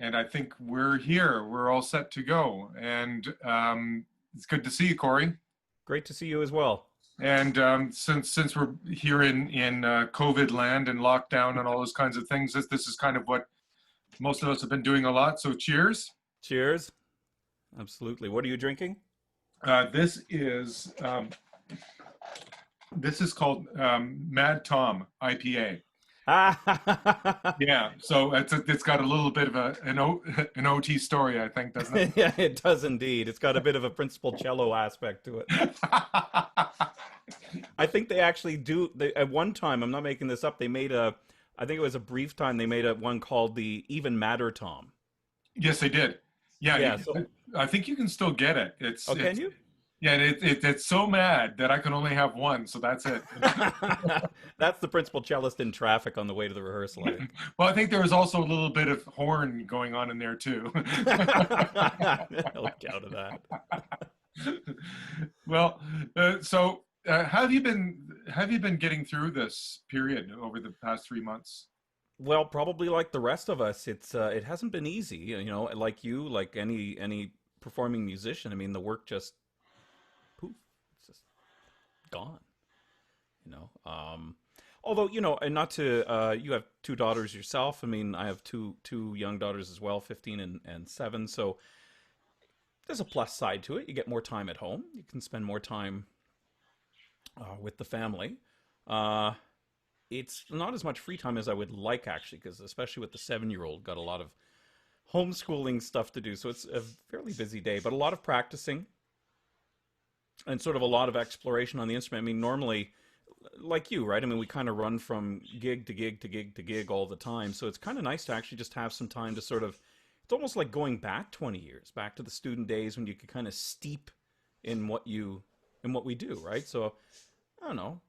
and I think we're here. We're all set to go. And it's good to see you, Corey. Great to see you as well. And since we're here in COVID land and lockdown and all those kinds of things, this is kind of what most of us have been doing a lot. So cheers. Cheers. Absolutely. What are you drinking? This is called Mad Tom IPA. Yeah, so it's got a little bit of an OT story, I think, doesn't it? Yeah, it does indeed. It's got a bit of a Principal Cello aspect to it. I think they actually do. At one time, I'm not making this up. They made I think it was a brief time. They made one called the Even Madder Tom. Yes, they did. Yeah, Yeah. So, I think you can still get it. can you? Yeah, it's so mad that I can only have one, so that's it. That's the principal cellist in traffic on the way to the rehearsal. I think. Well, I think there was also a little bit of horn going on in there too. I'll count to that. Well, so how have you been getting through this period over the past 3 months? Well, probably like the rest of us, it hasn't been easy. You know, like you, like any performing musician. I mean, the work just poof, it's just gone. You know, although and not to you have two daughters yourself. I mean, I have two young daughters as well, 15 and 7. So there's a plus side to it. You get more time at home. You can spend more time with the family. It's not as much free time as I would like, actually, because especially with the 7-year-old, got a lot of homeschooling stuff to do. So it's a fairly busy day, but a lot of practicing and sort of a lot of exploration on the instrument. I mean, normally, like you, right? I mean, we kind of run from gig to gig to gig to gig all the time. So it's kind of nice to actually just have some time to sort of, it's almost like going back 20 years, back to the student days when you could kind of steep in what we do, right? So I don't know.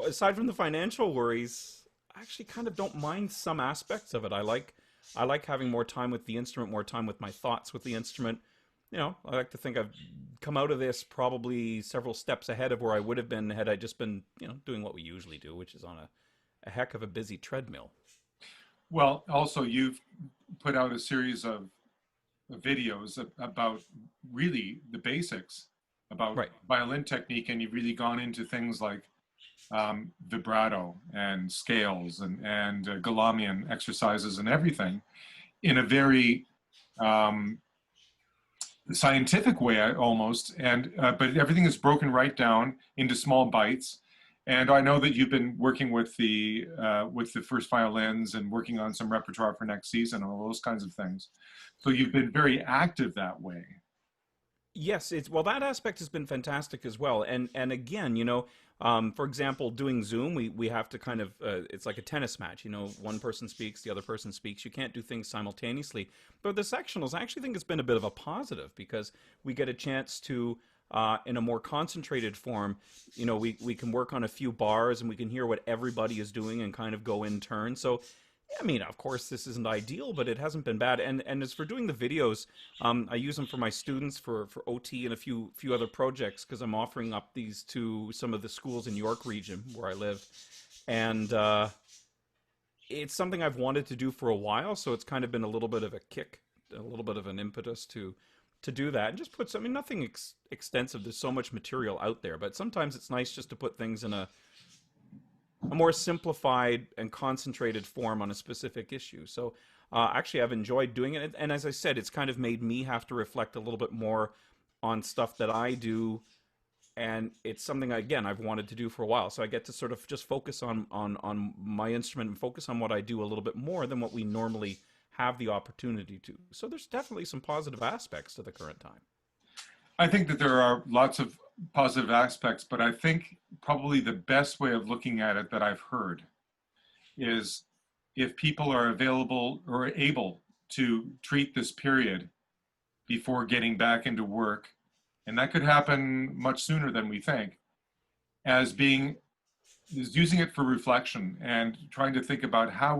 Aside from the financial worries, I actually kind of don't mind some aspects of it. I like having more time with the instrument, more time with my thoughts with the instrument. You know, I like to think I've come out of this probably several steps ahead of where I would have been had I just been, doing what we usually do, which is on a heck of a busy treadmill. Well, also you've put out a series of videos about really the basics about Right. violin technique, and you've really gone into things like vibrato and scales and Galamian exercises and everything in a very scientific way almost, and but everything is broken right down into small bites. And I know that you've been working with the first violins and working on some repertoire for next season and all those kinds of things. So you've been very active that way. Yes, that aspect has been fantastic as well. And again, for example, doing Zoom, we have to kind of it's like a tennis match. One person speaks, the other person speaks. You can't do things simultaneously. But the sectionals, I actually think it's been a bit of a positive because we get a chance to in a more concentrated form. We can work on a few bars and we can hear what everybody is doing and kind of go in turn. So I mean, of course, this isn't ideal, but it hasn't been bad. And as for doing the videos, I use them for my students, for OT, and a few other projects because I'm offering up these to some of the schools in York region where I live. And it's something I've wanted to do for a while, so it's kind of been a little bit of a kick, a little bit of an impetus to do that. And just put some, I mean, nothing extensive. There's so much material out there, but sometimes it's nice just to put things in a more simplified and concentrated form on a specific issue. So actually, I've enjoyed doing it. And as I said, it's kind of made me have to reflect a little bit more on stuff that I do. And it's something, again, I've wanted to do for a while. So I get to sort of just focus on my instrument and focus on what I do a little bit more than what we normally have the opportunity to. So there's definitely some positive aspects to the current time. I think that there are lots of positive aspects, but I think probably the best way of looking at it that I've heard is if people are available or able to treat this period before getting back into work, and that could happen much sooner than we think, as using it for reflection and trying to think about how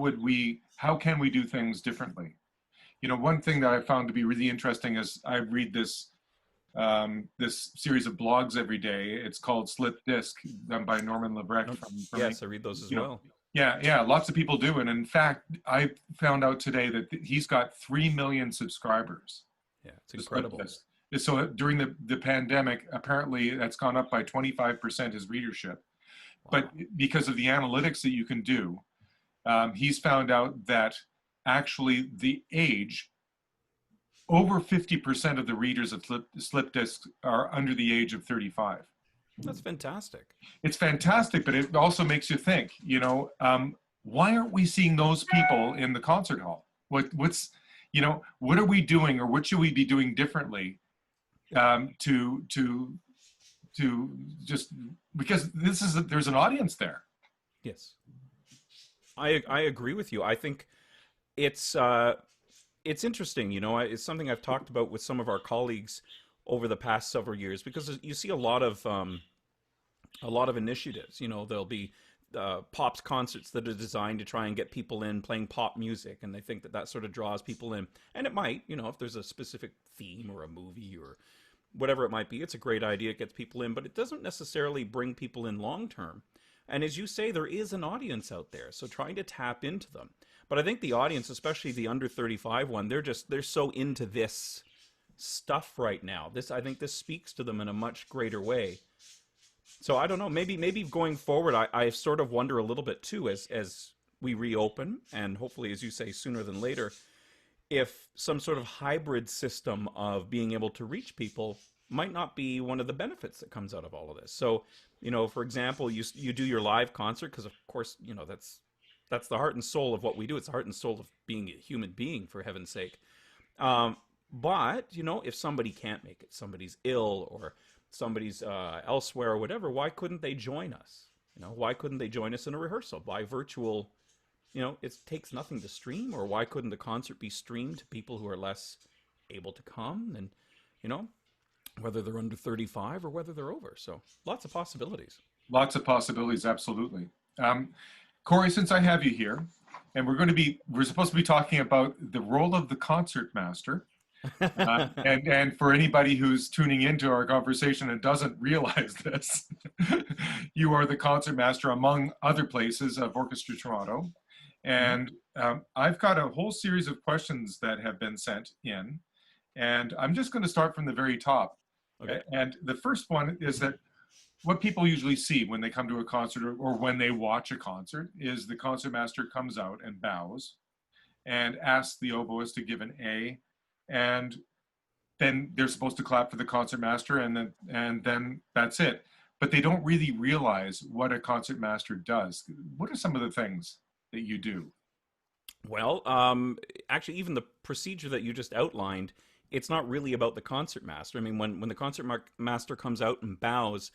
can we do things differently. One thing that I found to be really interesting is I read this series of blogs every day. It's called Slip Disc, done by Norman Lebrecht. Yes, I read those as well. Yeah, yeah, lots of people do. And in fact, I found out today that he's got 3 million subscribers Yeah, it's to Split incredible. Test. So during the pandemic, apparently that's gone up by 25% his readership. But Wow. because of the analytics that you can do, he's found out that actually the age, over 50% of the readers of Slip Disc are under the age of 35. That's fantastic. It's fantastic, but it also makes you think, why aren't we seeing those people in the concert hall? What are we doing, or what should we be doing differently, to just, because there's an audience there. Yes. I agree with you. I think it's it's interesting, it's something I've talked about with some of our colleagues over the past several years, because you see a lot of initiatives. There'll be pops concerts that are designed to try and get people in playing pop music, and they think that that sort of draws people in. And it might, if there's a specific theme or a movie or whatever it might be, it's a great idea. It gets people in, but it doesn't necessarily bring people in long term. And as you say, there is an audience out there, so trying to tap into them. But I think the audience, especially the under 35 one, they're so into this stuff right now. I think this speaks to them in a much greater way. So I don't know. Maybe going forward, I sort of wonder a little bit too, as we reopen, and hopefully, as you say, sooner than later, if some sort of hybrid system of being able to reach people might not be one of the benefits that comes out of all of this. So, for example, you do your live concert, because of course, that's the heart and soul of what we do. It's the heart and soul of being a human being, for heaven's sake. But if somebody can't make it, somebody's ill, or somebody's elsewhere or whatever, why couldn't they join us? Why couldn't they join us in a rehearsal by virtual? It takes nothing to stream. Or why couldn't the concert be streamed to people who are less able to come? And whether they're under 35 or whether they're over. So lots of possibilities. Lots of possibilities, absolutely. Corey, since I have you here, and we're supposed to be talking about the role of the concertmaster. And for anybody who's tuning into our conversation and doesn't realize this, you are the concertmaster, among other places, of Orchestra Toronto. And I've got a whole series of questions that have been sent in, and I'm just going to start from the very top. Okay. And the first one is that what people usually see when they come to a concert, or when they watch a concert, is the concertmaster comes out and bows and asks the oboist to give an A, and then they're supposed to clap for the concertmaster, and then that's it. But they don't really realize what a concertmaster does. What are some of the things that you do? Well, actually, even the procedure that you just outlined, it's not really about the concertmaster. I mean, when the concertmaster comes out and bows,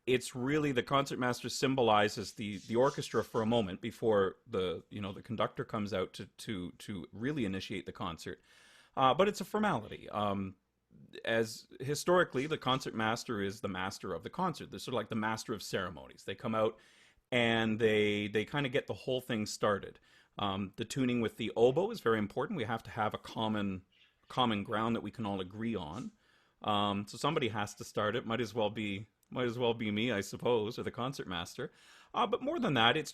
it's really the concertmaster symbolizes the orchestra for a moment before the conductor comes out to really initiate the concert. But it's a formality. As historically, the concertmaster is the master of the concert. They're sort of like the master of ceremonies. They come out and they kind of get the whole thing started. The tuning with the oboe is very important. We have to have a common ground that we can all agree on. So somebody has to start it. Might as well be me, I suppose, or the concertmaster. But more than that, it's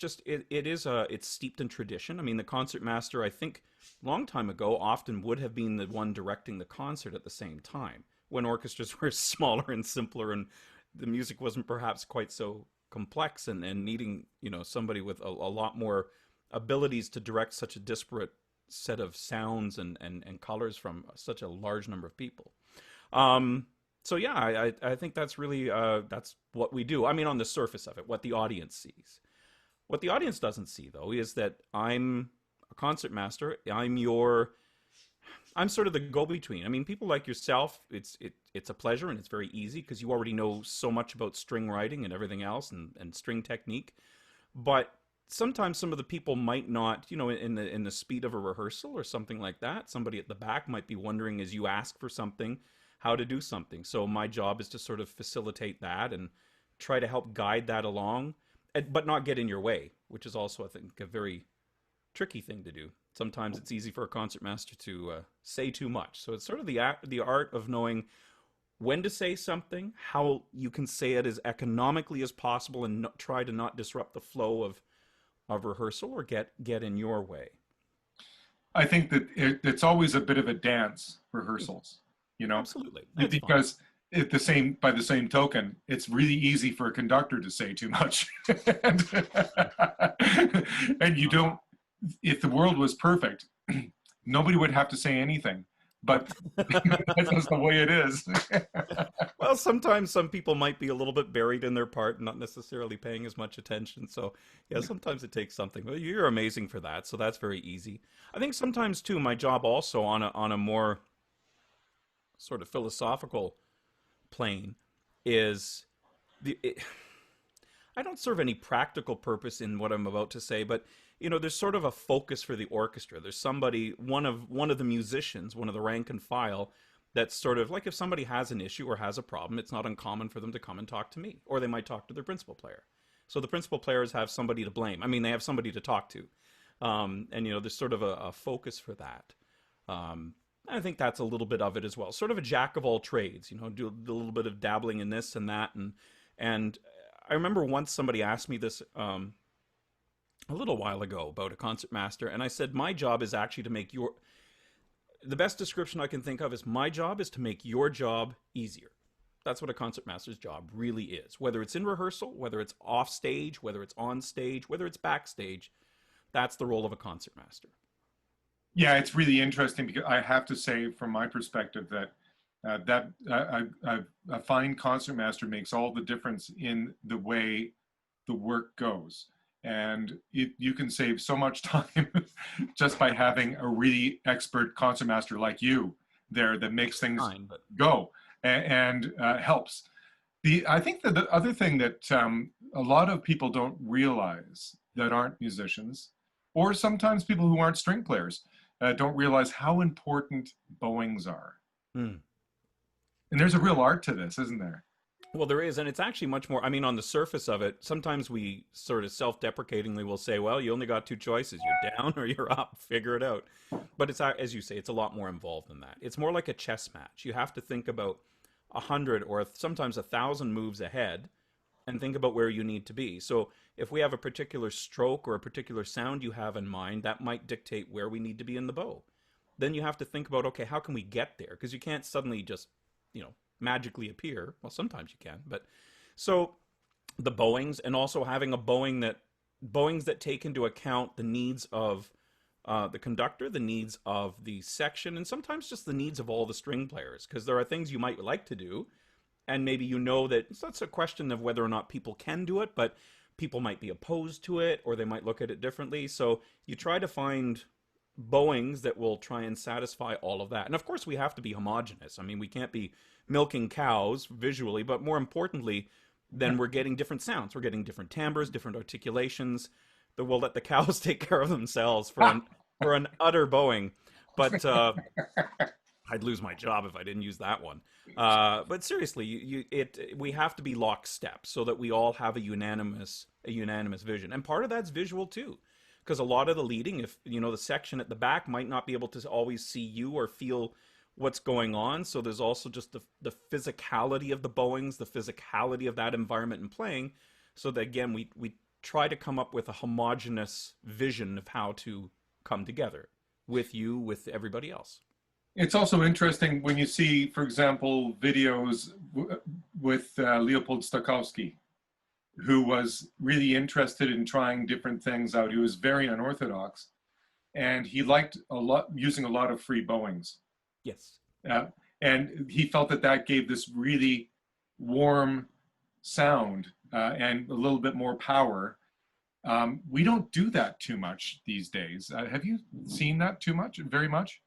steeped in tradition. I mean, the concertmaster, I think, long time ago, often would have been the one directing the concert at the same time, when orchestras were smaller and simpler, and the music wasn't perhaps quite so complex, and needing somebody with a lot more abilities to direct such a disparate set of sounds and colors from such a large number of people. So yeah, I think that's really that's what we do. I mean, on the surface of it, what the audience sees. What the audience doesn't see, though, is that I'm a concertmaster. I'm sort of the go-between. I mean, people like yourself, it's a pleasure, and it's very easy because you already know so much about string writing and everything else, and string technique. But sometimes some of the people might not, in the speed of a rehearsal or something like that, somebody at the back might be wondering, as you ask for something, how to do something. So my job is to sort of facilitate that and try to help guide that along, but not get in your way, which is also, I think, a very tricky thing to do. Sometimes it's easy for a concertmaster to say too much. So it's sort of the art of knowing when to say something, how you can say it as economically as possible, and try to not disrupt the flow of rehearsal or get in your way? I think that it's always a bit of a dance, rehearsals, you know, Absolutely, it's fun. because by the same token, it's really easy for a conductor to say too much. and, and you don't, if the world was perfect, nobody would have to say anything. But Nope. that's just the way it is. Well, sometimes some people might be a little bit buried in their part, not necessarily paying as much attention. So, yeah, sometimes it takes something. But you're amazing for that, so that's very easy. I think sometimes too, my job also on a more sort of philosophical plane is the. I don't serve any practical purpose in what I'm about to say, but there's sort of a focus for the orchestra. There's somebody, one of the musicians, one of the rank and file, that's sort of like if somebody has an issue or has a problem, it's not uncommon for them to come and talk to me, or they might talk to their principal player. So the principal players have somebody to blame. I mean, they have somebody to talk to, and there's sort of a focus for that. I think that's a little bit of it as well. Sort of a jack of all trades, do a little bit of dabbling in this and that, and I remember once somebody asked me this a little while ago about a concertmaster, and I said my job is actually to make your the best description I can think of is my job is to make your job easier. That's what a concertmaster's job really is. Whether it's in rehearsal, whether it's off stage, whether it's on stage, whether it's backstage, that's the role of a concertmaster. Yeah, it's really interesting because I have to say, from my perspective, that a fine concertmaster makes all the difference in the way the work goes. And you can save so much time just by having a really expert concertmaster like you there that makes things Fine, but go and helps. I think that the other thing that a lot of people don't realize that aren't musicians, or sometimes people who aren't string players, don't realize how important bowings are. hmm. And there's a real art to this, isn't there? Well, there is, and it's actually much more. I mean, on the surface of it, sometimes we sort of self-deprecatingly will say, "Well, you only got two choices: you're down or you're up. Figure it out." But as you say, it's a lot more involved than that. It's more like a chess match. You have to think about 100 or sometimes 1,000 moves ahead, and think about where you need to be. So, if we have a particular stroke or a particular sound you have in mind, that might dictate where we need to be in the bow. Then you have to think about, okay, how can we get there? Because you can't suddenly just, magically appear. Well, sometimes you can, but so the bowings and also having a bowings that take into account the needs of the conductor, the needs of the section, and sometimes just the needs of all the string players. Because there are things you might like to do, and maybe that it's not a question of whether or not people can do it, but people might be opposed to it or they might look at it differently. So you try to find bowings that will try and satisfy all of that. And of course, we have to be homogenous. I mean, we can't be milking cows visually, but more importantly, then we're getting different sounds. We're getting different timbres, different articulations that will let the cows take care of themselves for an utter bowing. But I'd lose my job if I didn't use that one. But seriously, we have to be lockstep so that we all have a unanimous vision, and part of that's visual too, because a lot of the leading, if the section at the back might not be able to always see you or feel what's going on. So there's also just the physicality of the bowings, the physicality of that environment and playing. So that again, we try to come up with a homogeneous vision of how to come together with you, with everybody else. It's also interesting when you see, for example, videos with Leopold Stokowski, who was really interested in trying different things out. He was very unorthodox, and he liked using a lot of free bowings. Yes. Uh, and he felt that gave this really warm sound and a little bit more power. We don't do that too much these days. Have you seen that too much? Very much?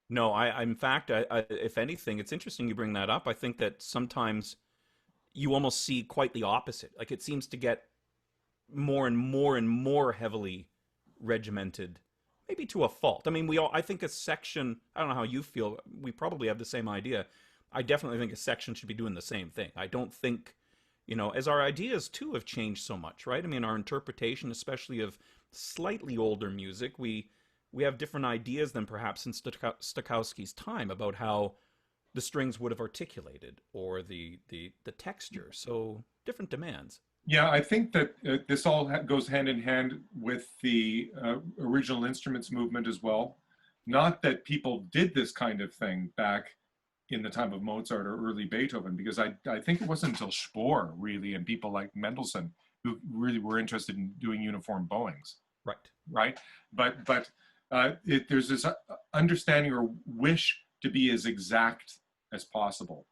No, in fact, if anything, it's interesting you bring that up. I think that sometimes you almost see quite the opposite. Like it seems to get more and more and more heavily regimented, maybe to a fault. I mean, I think a section, I don't know how you feel, we probably have the same idea. I definitely think a section should be doing the same thing. I don't think, as our ideas too have changed so much, right? I mean, our interpretation, especially of slightly older music, we have different ideas than perhaps in Stokowski's time about how the strings would have articulated or the texture. So different demands. Yeah, I think that this all goes hand in hand with the original instruments movement as well. Not that people did this kind of thing back in the time of Mozart or early Beethoven, because I think it wasn't until Spohr, really, and people like Mendelssohn who really were interested in doing uniform bowings, Right. right? But there's this understanding or wish to be as exact as possible.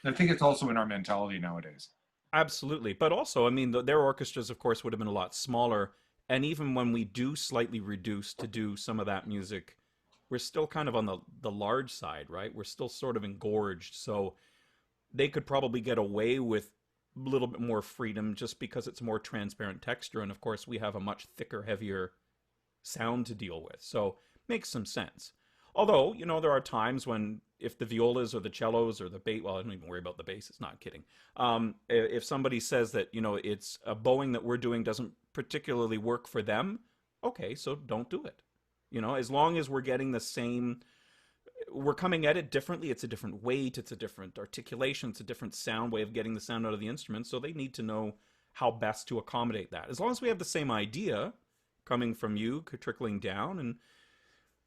I think it's also in our mentality nowadays. Absolutely. But also, I mean, their orchestras, of course, would have been a lot smaller. And even when we do slightly reduce to do some of that music, we're still kind of on the large side, right? We're still sort of engorged. So they could probably get away with a little bit more freedom just because it's more transparent texture. And of course, we have a much thicker, heavier sound to deal with. So makes some sense. Although, there are times when if the violas or the cellos or the bass, well, I don't even worry about the bass, it's not kidding. If somebody says that, it's a bowing that we're doing doesn't particularly work for them, okay, so don't do it. As long as we're getting the same, we're coming at it differently. It's a different weight, it's a different articulation, it's a different sound way of getting the sound out of the instrument. So they need to know how best to accommodate that. As long as we have the same idea coming from you, trickling down, and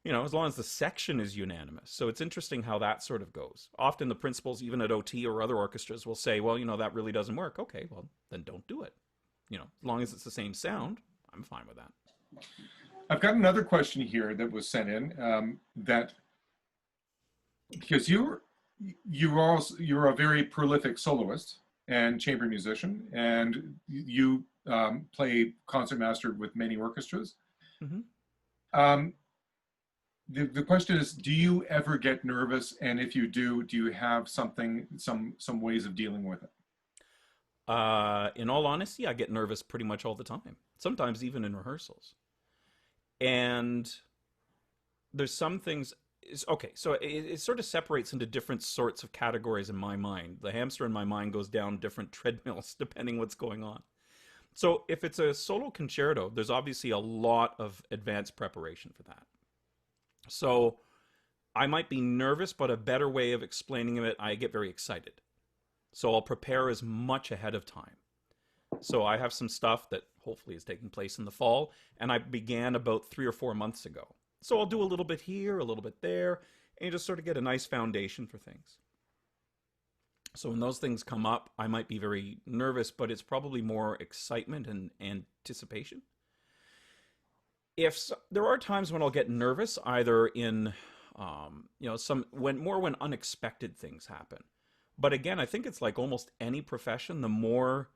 as long as the section is unanimous. So it's interesting how that sort of goes. Often the principals, even at OT or other orchestras, will say, well, that really doesn't work. Okay, well, then don't do it. As long as it's the same sound, I'm fine with that. I've got another question here that was sent in that because you're a very prolific soloist and chamber musician, and you play concertmaster with many orchestras. Mm-hmm. Um, the question is, do you ever get nervous? And if you do you have some ways of dealing with it? In all honesty, I get nervous pretty much all the time. Sometimes even in rehearsals. And there's some things. Okay, so it sort of separates into different sorts of categories in my mind. The hamster in my mind goes down different treadmills depending what's going on. So if it's a solo concerto, there's obviously a lot of advanced preparation for that. So I might be nervous, but a better way of explaining it, I get very excited. So I'll prepare as much ahead of time. So I have some stuff that hopefully is taking place in the fall, and I began about 3 or 4 months ago. So I'll do a little bit here, a little bit there, and you just sort of get a nice foundation for things. So when those things come up, I might be very nervous, but it's probably more excitement and anticipation. There are times when I'll get nervous, either in, when unexpected things happen. But again, I think it's like almost any profession. The more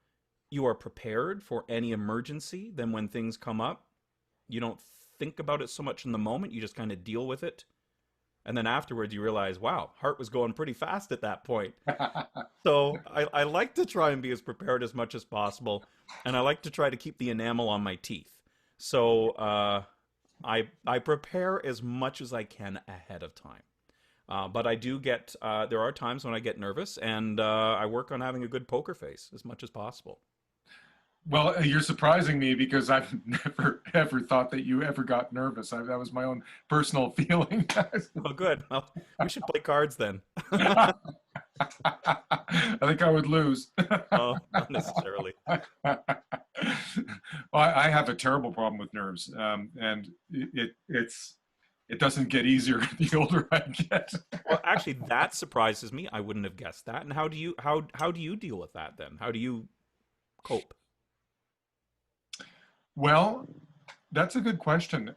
you are prepared for any emergency, then when things come up, you don't think about it so much in the moment. You just kind of deal with it. And then afterwards you realize, wow, heart was going pretty fast at that point. So I like to try and be as prepared as much as possible. And I like to try to keep the enamel on my teeth. So I prepare as much as I can ahead of time. But I do get, there are times when I get nervous, and I work on having a good poker face as much as possible. Well, you're surprising me because I've never ever thought that you ever got nervous. That was my own personal feeling. Oh, good. Well, we should play cards then. I think I would lose. Oh, not necessarily. Well, I have a terrible problem with nerves, and it doesn't get easier the older I get. Well, actually, that surprises me. I wouldn't have guessed that. And how do you deal with that then? How do you cope? Well, that's a good question.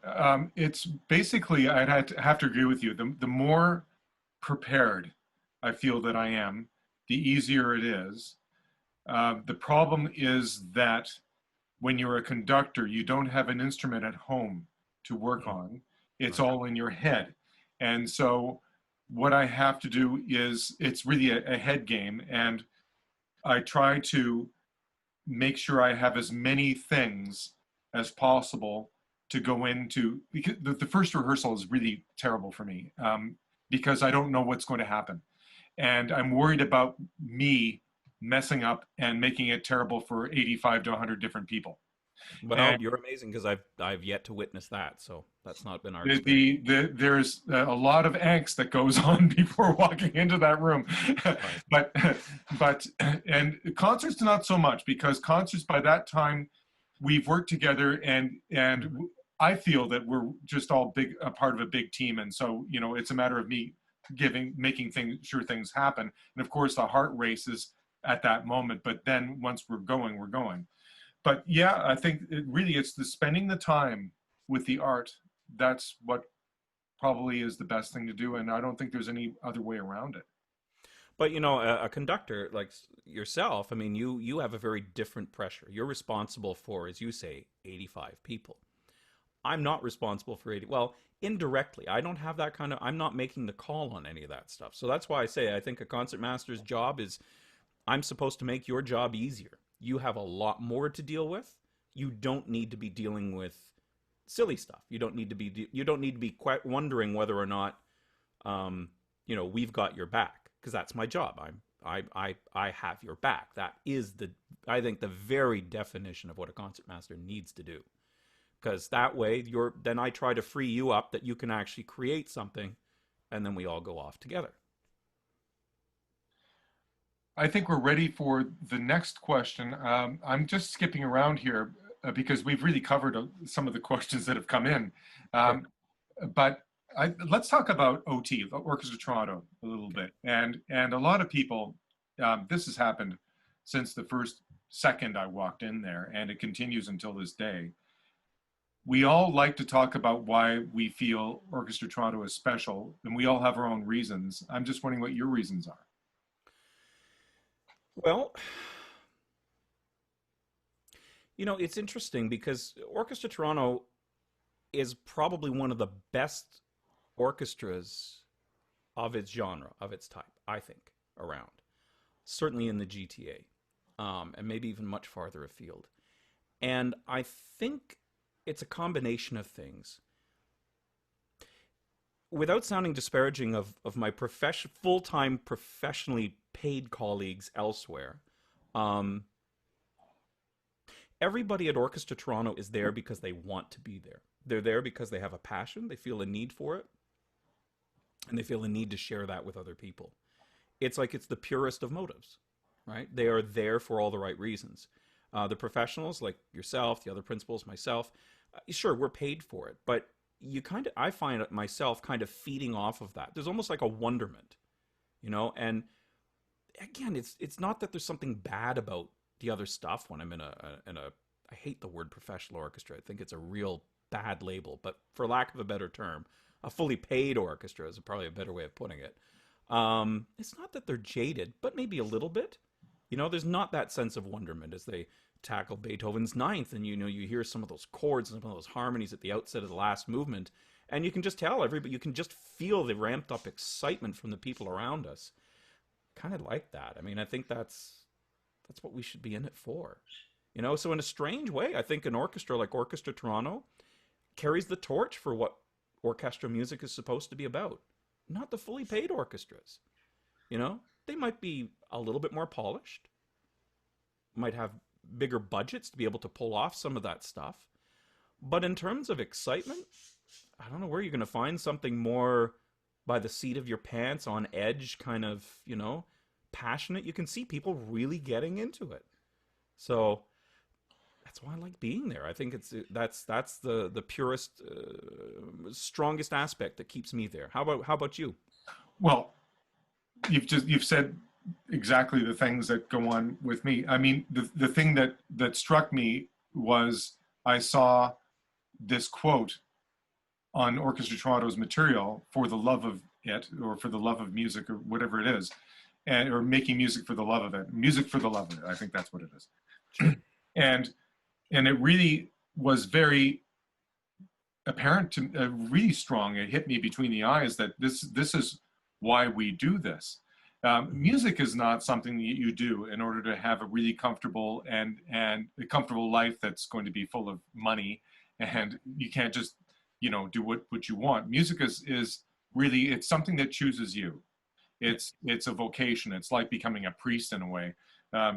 It's basically, have to agree with you. The more prepared I feel that I am, the easier it is. The problem is that when you're a conductor, you don't have an instrument at home to work on. It's all in your head. And so what I have to do is, it's really a head game. And I try to make sure I have as many things as possible to go into, because the first rehearsal is really terrible for me, because I don't know what's going to happen. And I'm worried about me messing up and making it terrible for 85 to 100 different people. Well, you're amazing because I've yet to witness that, so that's not been our experience. There's a lot of angst that goes on before walking into that room. Right. but and concerts not so much, because concerts by that time we've worked together, and I feel that we're just all a part of a big team, and so it's a matter of me making things happen, and of course the heart races at that moment, but then once we're going, we're going. But yeah, I think it's the spending the time with the art. That's what probably is the best thing to do, and I don't think there's any other way around it. But a conductor like yourself, I mean, you have a very different pressure. You're responsible for, as you say, 85 people. I'm not responsible for 80. Well, indirectly, I don't have that kind of. I'm not making the call on any of that stuff. So that's why I say I think a concertmaster's job is I'm supposed to make your job easier. You have a lot more to deal with. You don't need to be dealing with silly stuff. You don't need to be quite wondering whether or not we've got your back, because that's my job. I have your back. That is I think the very definition of what a concertmaster needs to do. Because that way then I try to free you up that you can actually create something, and then we all go off together. I think we're ready for the next question. I'm just skipping around here because we've really covered some of the questions that have come in. Okay. But let's talk about OT, Orchestra Toronto, a little bit. And a lot of people, this has happened since the first second I walked in there, and it continues until this day. We all like to talk about why we feel Orchestra Toronto is special, and we all have our own reasons. I'm just wondering what your reasons are. Well, it's interesting because Orchestra Toronto is probably one of the best orchestras of its genre, of its type, I think, around. Certainly in the GTA, and maybe even much farther afield. And I think it's a combination of things. Without sounding disparaging of my full-time professionally paid colleagues elsewhere, everybody at Orchestra Toronto is there because they want to be there. They're there because they have a passion, they feel a need for it, and they feel a need to share that with other people. It's like it's the purest of motives, right? They are there for all the right reasons. The professionals like yourself, the other principals, myself, sure, we're paid for it, but I find myself kind of feeding off of that. There's almost like a wonderment, and again, it's not that there's something bad about the other stuff when I'm in I hate the word professional orchestra. I think it's a real bad label, but for lack of a better term, a fully paid orchestra is probably a better way of putting it. It's not that they're jaded, but maybe a little bit. There's not that sense of wonderment as they tackle Beethoven's Ninth, and you hear some of those chords and some of those harmonies at the outset of the last movement, and you can just tell you can just feel the ramped up excitement from the people around us. Kind of like that. I mean, I think that's what we should be in it for. So in a strange way, I think an orchestra like Orchestra Toronto carries the torch for what orchestral music is supposed to be about. Not the fully paid orchestras. They might be a little bit more polished, might have bigger budgets to be able to pull off some of that stuff. But in terms of excitement, I don't know where you're going to find something more by the seat of your pants, on edge, kind of, passionate. You can see people really getting into it. So that's why I like being there. I think that's the purest, strongest aspect that keeps me there. How about you? Well, you've said exactly the things that go on with me. I mean, the thing that struck me was I saw this quote on Orchestra Toronto's material, for the love of it, or for the love of music, or whatever it is, or making music for the love of it, music for the love of it. I think that's what it is. Sure. And it really was very apparent to really strong. It hit me between the eyes that this is why we do this. Music is not something that you do in order to have a really comfortable and a comfortable life that's going to be full of money, and you can't just do what you want. Music is really, it's something that chooses you. It's a vocation. It's like becoming a priest in a way.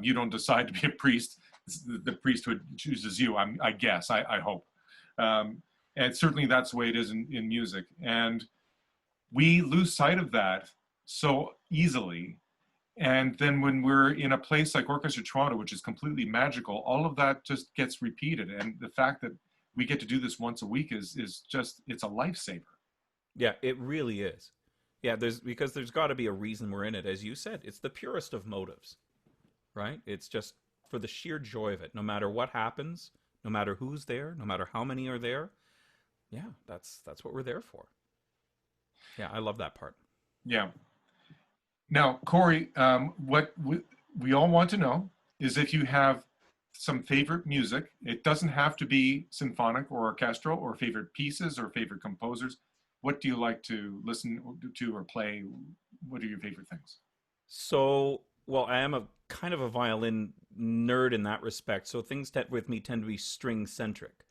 You don't decide to be a priest. the priesthood chooses you. I guess. I hope. And certainly that's the way it is in music. And we lose sight of that so easily. And then when we're in a place like Orchestra Toronto, which is completely magical, all of that just gets repeated. And the fact that we get to do this once a week is just, it's a lifesaver. Yeah, it really is. Yeah, because there's got to be a reason we're in it. As you said, it's the purest of motives, right? It's just for the sheer joy of it. No matter what happens, no matter who's there, no matter how many are there. Yeah, that's what we're there for. Yeah, I love that part. Yeah. Now, Corey, what we all want to know is if you have some favorite music. It doesn't have to be symphonic or orchestral, or favorite pieces or favorite composers. What do you like to listen to or play? What are your favorite things? So, well, I am a kind of a violin nerd in that respect. So things that with me tend to be string centric.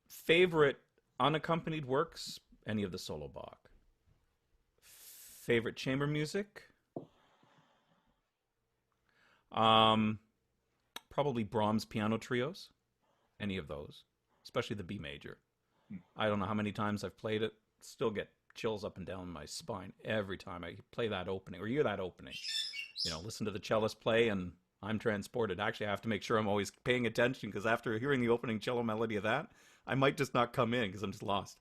Favorite unaccompanied works? Any of the solo Bach. Favorite chamber music? Probably Brahms piano trios. Any of those, especially the B major. I don't know how many times I've played it. Still get chills up and down my spine every time I play that opening or hear that opening. Listen to the cellist play and I'm transported. Actually, I have to make sure I'm always paying attention because after hearing the opening cello melody of that, I might just not come in because I'm just lost.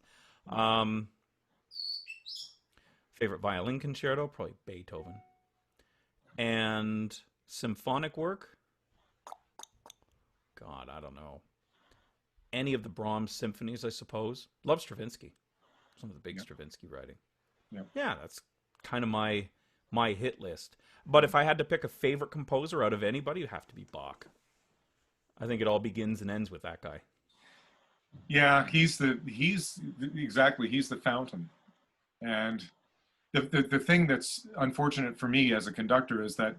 Favorite violin concerto? Probably Beethoven. And symphonic work? God, I don't know. Any of the Brahms symphonies, I suppose. Love Stravinsky. Some of the big Stravinsky writing. Yeah, that's kind of my hit list. But if I had to pick a favorite composer out of anybody, it'd have to be Bach. I think it all begins and ends with that guy. Yeah, he's the fountain. And the thing that's unfortunate for me as a conductor is that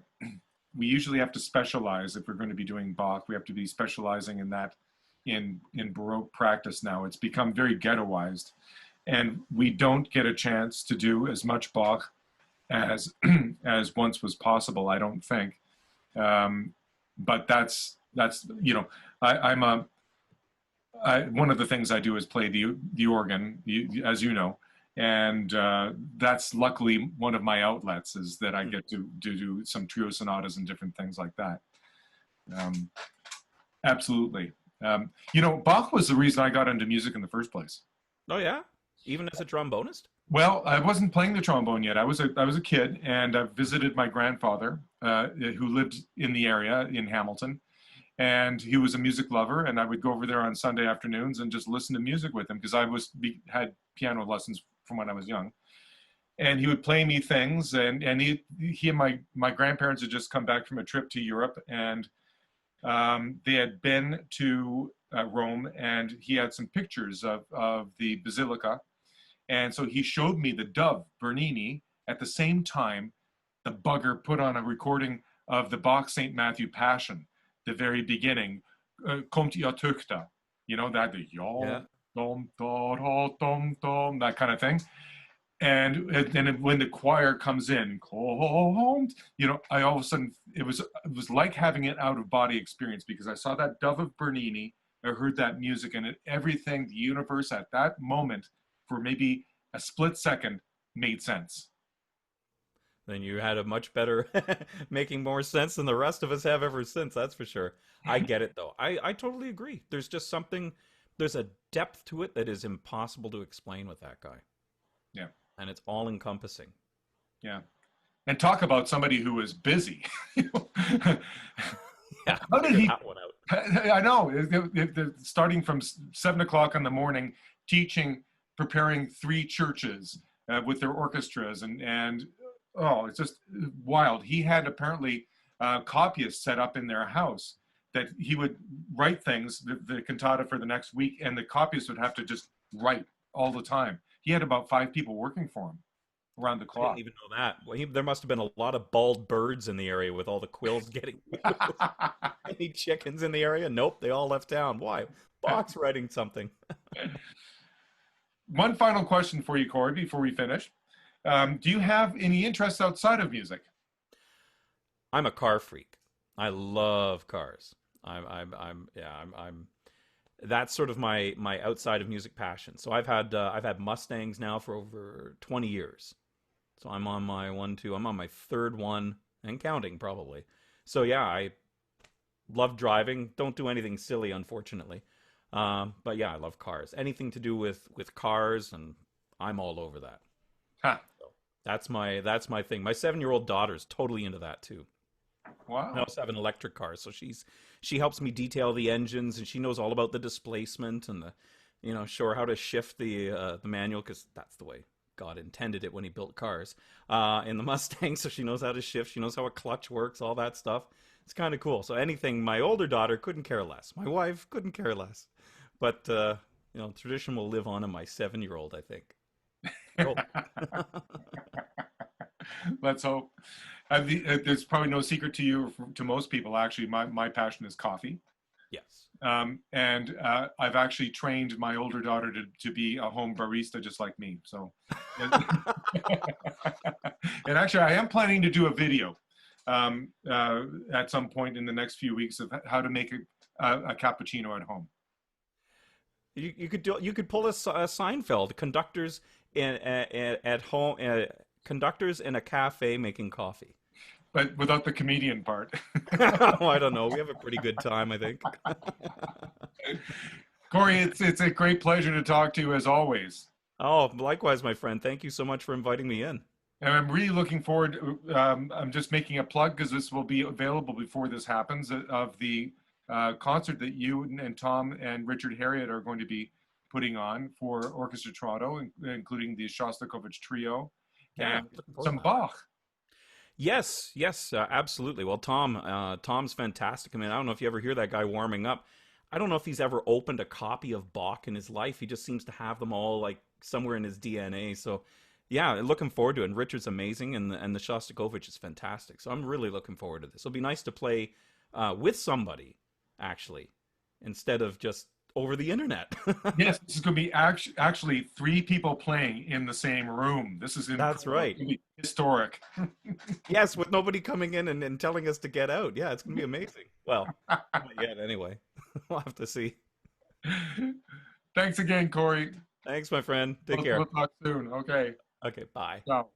we usually have to specialize. If we're going to be doing Bach, we have to be specializing in that in Baroque practice now. It's become very ghettoized, and we don't get a chance to do as much Bach as as once was possible, I don't think. But that's I'm one of the things I do is play the organ, as you know, and that's luckily one of my outlets, is that I get to do some trio sonatas and different things like that. Absolutely. Bach was the reason I got into music in the first place. Oh yeah, even as a trombonist. Well, I wasn't playing the trombone yet. I was a kid, and I visited my grandfather, who lived in the area in Hamilton, and he was a music lover. And I would go over there on Sunday afternoons and just listen to music with him because I had piano lessons from when I was young. And he would play me things, and he and my grandparents had just come back from a trip to Europe, and they had been to Rome, and he had some pictures of the Basilica. And so he showed me the Dove, Bernini. At the same time, the bugger put on a recording of the Bach St. Matthew Passion, the very beginning, Kommt ihr Töchter, that the yom, dom, da, dom, dom, that kind of thing. And then when the choir comes in, I all of a sudden, it was like having an out of body experience, because I saw that Dove of Bernini, I heard that music, and everything, the universe at that moment, for maybe a split second, made sense. Then you had a much better, making more sense than the rest of us have ever since, that's for sure. I get it, though. I totally agree. There's just there's a depth to it that is impossible to explain with that guy. Yeah. And it's all encompassing. Yeah. And talk about somebody who was busy. Yeah, how did he? That one out. I know. Starting from 7 o'clock in the morning, teaching, preparing 3 churches with their orchestras, and it's just wild. He had apparently copyists set up in their house that he would write things, the cantata for the next week, and the copyists would have to just write all the time. He had about 5 people working for him around the clock. I didn't even know that. Well, there must have been a lot of bald birds in the area with all the quills getting. Any chickens in the area? Nope, they all left town. Why? Bach's writing something. One final question for you, Corey, before we finish. Do you have any interests outside of music? I'm a car freak. I love cars. I'm that's sort of my outside of music passion. So I've had Mustangs now for over 20 years. So I'm on my one, two. I'm on my third one and counting probably. So yeah, I love driving. Don't do anything silly, unfortunately. But yeah, I love cars. Anything to do with cars, and I'm all over that. Huh. So that's my thing. My 7 year old daughter's totally into that too. I Wow. also have an electric car, so she helps me detail the engines, and she knows all about the displacement and the, show her how to shift the manual because that's the way God intended it when He built cars in the Mustang. So she knows how to shift, she knows how a clutch works, all that stuff. It's kind of cool. So anything, my older daughter couldn't care less. My wife couldn't care less, but tradition will live on in my 7 year old, I think. I hope. Let's hope. There's probably no secret to you, to most people, actually. My passion is coffee. Yes. And I've actually trained my older daughter to be a home barista just like me. So, and actually, I am planning to do a video at some point in the next few weeks of how to make a cappuccino at home. You could pull a Seinfeld conductors at home conductors in a cafe making coffee. But without the comedian part. Oh, I don't know. We have a pretty good time, I think. Corey, it's a great pleasure to talk to you as always. Oh, likewise, my friend. Thank you so much for inviting me in. And I'm really looking forward. I'm just making a plug because this will be available before this happens of the concert that you and Tom and Richard Harriott are going to be putting on for Orchestra Toronto, including the Shostakovich Trio Yeah, and looking forward some to that. Bach. Yes, yes, absolutely. Well, Tom's fantastic. I mean, I don't know if you ever hear that guy warming up. I don't know if he's ever opened a copy of Bach in his life. He just seems to have them all like somewhere in his DNA. So, yeah, looking forward to it. And Richard's amazing, and the Shostakovich is fantastic. So I'm really looking forward to this. It'll be nice to play with somebody, actually, instead of just over the internet. Yes, this is going to be actually three people playing in the same room. This is That's right. incredibly historic. Yes, with nobody coming in and telling us to get out. Yeah, it's gonna be amazing. Well, not yet anyway. We'll have to see. Thanks again, Corey. Thanks, my friend. Take We'll care. talk soon. Okay. Okay, bye. Ciao.